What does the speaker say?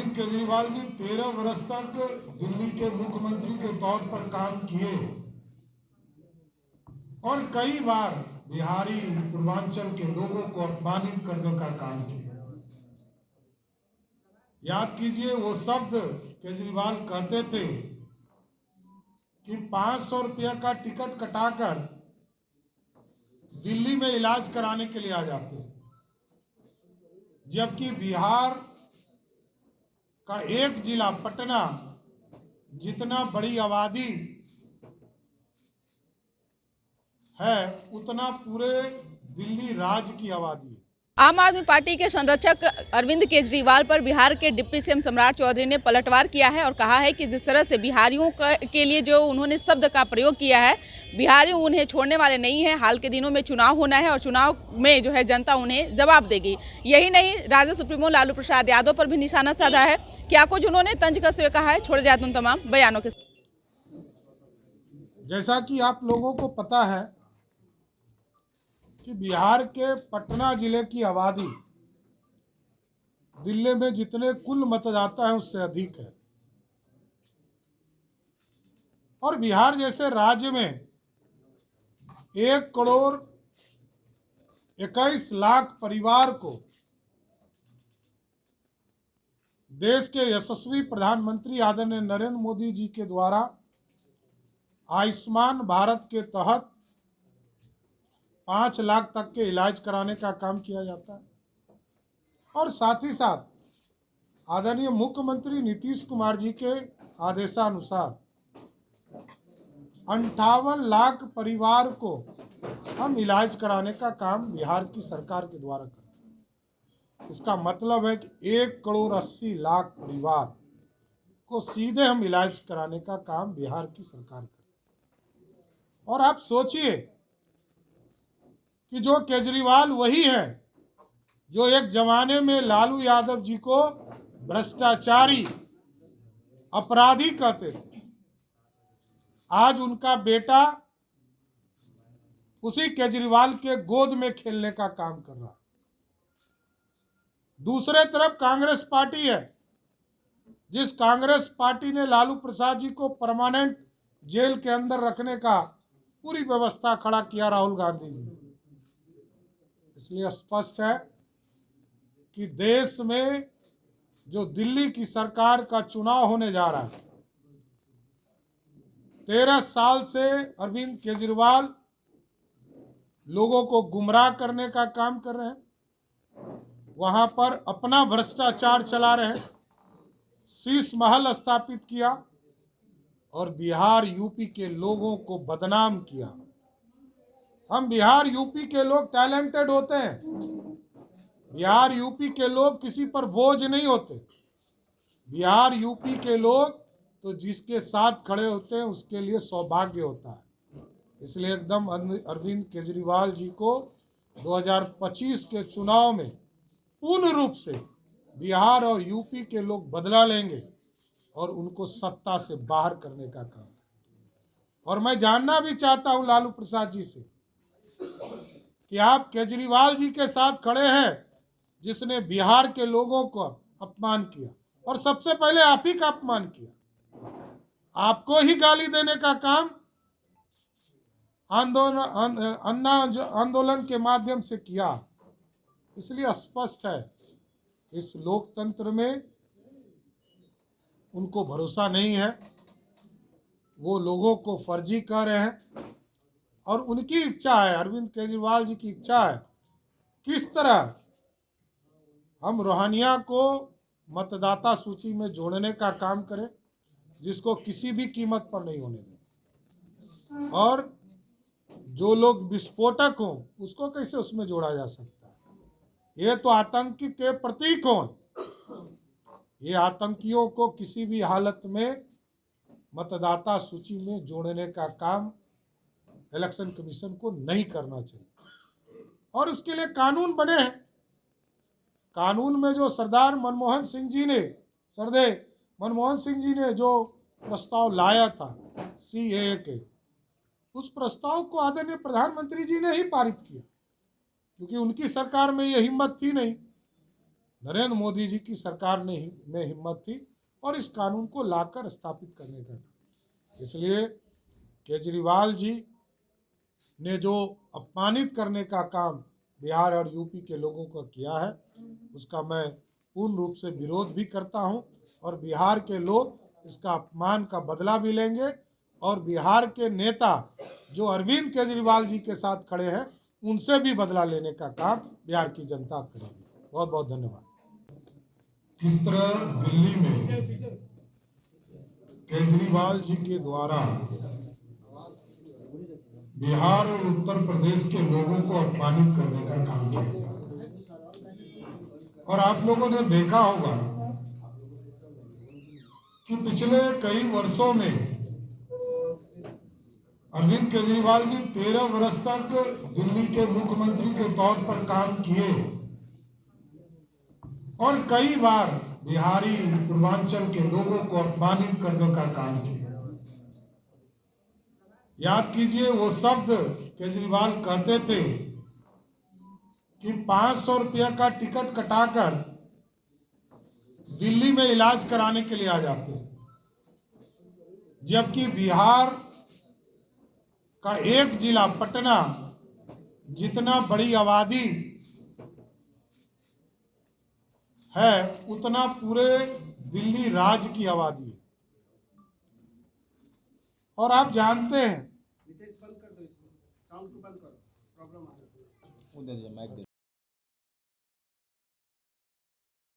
अरविंद केजरीवाल जी 13 वर्ष तक दिल्ली के मुख्यमंत्री के तौर पर काम किए और कई बार बिहारी पूर्वांचल के लोगों को अपमानित करने का काम किया। याद कीजिए, वो शब्द केजरीवाल कहते थे कि 500 रुपये का टिकट कटाकर दिल्ली में इलाज कराने के लिए आ जाते हैं, जबकि बिहार का एक जिला पटना जितना बड़ी आबादी है उतना पूरे दिल्ली राज्य की आबादी है। आम आदमी पार्टी के संरक्षक अरविंद केजरीवाल पर बिहार के डिप्टी सीएम सम्राट चौधरी ने पलटवार किया है और कहा है कि जिस तरह से बिहारियों के लिए जो उन्होंने शब्द का प्रयोग किया है, बिहारी उन्हें छोड़ने वाले नहीं है। हाल के दिनों में चुनाव होना है और चुनाव में जो है जनता उन्हें जवाब देगी। यही नहीं, राजद सुप्रीमो लालू प्रसाद यादव पर भी निशाना साधा है। क्या कुछ उन्होंने तंज कसते हुए कहा है, छोड़े जाते उन तमाम बयानों के। जैसा कि आप लोगों को पता है कि बिहार के पटना जिले की आबादी दिल्ली में जितने कुल मतदाता हैं उससे अधिक है और बिहार जैसे राज्य में 1 करोड़ 21 लाख परिवार को देश के यशस्वी प्रधानमंत्री आदरणीय नरेंद्र मोदी जी के द्वारा आयुष्मान भारत के तहत 5 लाख तक के इलाज कराने का काम किया जाता है और साथ ही साथ आदरणीय मुख्यमंत्री नीतीश कुमार जी के आदेशानुसार 58 लाख परिवार को हम इलाज कराने का काम बिहार की सरकार के द्वारा करते हैं। इसका मतलब है कि 1 करोड़ 80 लाख परिवार को सीधे हम इलाज कराने का काम बिहार की सरकार करती है। और आप सोचिए कि जो केजरीवाल वही है जो एक जमाने में लालू यादव जी को भ्रष्टाचारी अपराधी कहते थे, आज उनका बेटा उसी केजरीवाल के गोद में खेलने का काम कर रहा है। दूसरे तरफ कांग्रेस पार्टी है, जिस कांग्रेस पार्टी ने लालू प्रसाद जी को परमानेंट जेल के अंदर रखने का पूरी व्यवस्था खड़ा किया राहुल गांधी जी ने। इसलिए स्पष्ट है कि देश में जो दिल्ली की सरकार का चुनाव होने जा रहा है, 13 साल से अरविंद केजरीवाल लोगों को गुमराह करने का काम कर रहे हैं, वहां पर अपना भ्रष्टाचार चला रहे हैं, शीश महल स्थापित किया और बिहार यूपी के लोगों को बदनाम किया। हम बिहार यूपी के लोग टैलेंटेड होते हैं, बिहार यूपी के लोग किसी पर बोझ नहीं होते। बिहार यूपी के लोग तो जिसके साथ खड़े होते हैं उसके लिए सौभाग्य होता है। इसलिए एकदम अरविंद केजरीवाल जी को 2025 के चुनाव में पूर्ण रूप से बिहार और यूपी के लोग बदला लेंगे और उनको सत्ता से बाहर करने का काम। और मैं जानना भी चाहता हूं लालू प्रसाद जी से कि आप केजरीवाल जी के साथ खड़े हैं जिसने बिहार के लोगों को अपमान किया और सबसे पहले आप ही का अपमान किया, आपको ही गाली देने का काम आंदोलन के माध्यम से किया। इसलिए स्पष्ट है इस लोकतंत्र में उनको भरोसा नहीं है, वो लोगों को फर्जी कह रहे हैं और उनकी इच्छा है, अरविंद केजरीवाल जी की इच्छा है किस तरह हम रोहानिया को मतदाता सूची में जोड़ने का काम करें, जिसको किसी भी कीमत पर नहीं होने दें, और जो लोग विस्फोटक हों उसको कैसे उसमें जोड़ा जा सकता है। ये तो आतंकी के प्रतीक हों, ये आतंकियों को किसी भी हालत में मतदाता सूची में जोड़ने का काम इलेक्शन कमीशन को नहीं करना चाहिए। और उसके लिए कानून बने हैं। कानून में जो सरदार मनमोहन सिंह जी ने जो प्रस्ताव लाया था CAA के, उस प्रस्ताव को आदरणीय प्रधानमंत्री जी ने ही पारित किया, क्योंकि उनकी सरकार में ये हिम्मत थी नहीं। नरेंद्र मोदी जी की सरकार में हिम्मत थी और इस कानून को लाकर स्थापित करने का। इसलिए केजरीवाल जी ने जो अपमानित करने का काम बिहार और यूपी के लोगों को किया है, उसका मैं पूर्ण रूप से विरोध भी करता हूं और बिहार के लोग इसका अपमान का बदला भी लेंगे और बिहार के नेता जो अरविंद केजरीवाल जी के साथ खड़े हैं उनसे भी बदला लेने का काम बिहार की जनता करेगी। बहुत बहुत धन्यवाद। किस तरह दिल्ली में केजरीवाल जी के द्वारा बिहार और उत्तर प्रदेश के लोगों को अपमानित करने का काम किया जा रहा है। और आप लोगों ने देखा होगा कि पिछले कई वर्षों में अरविंद केजरीवाल जी 13 वर्ष तक दिल्ली के मुख्यमंत्री के तौर पर काम किए और कई बार बिहारी पूर्वांचल के लोगों को अपमानित करने का काम किया। याद कीजिए, वो शब्द केजरीवाल कहते थे कि 500 रुपया का टिकट कटाकर दिल्ली में इलाज कराने के लिए आ जाते हैं, जबकि बिहार का एक जिला पटना जितना बड़ी आबादी है उतना पूरे दिल्ली राज्य की आबादी है। और आप जानते हैं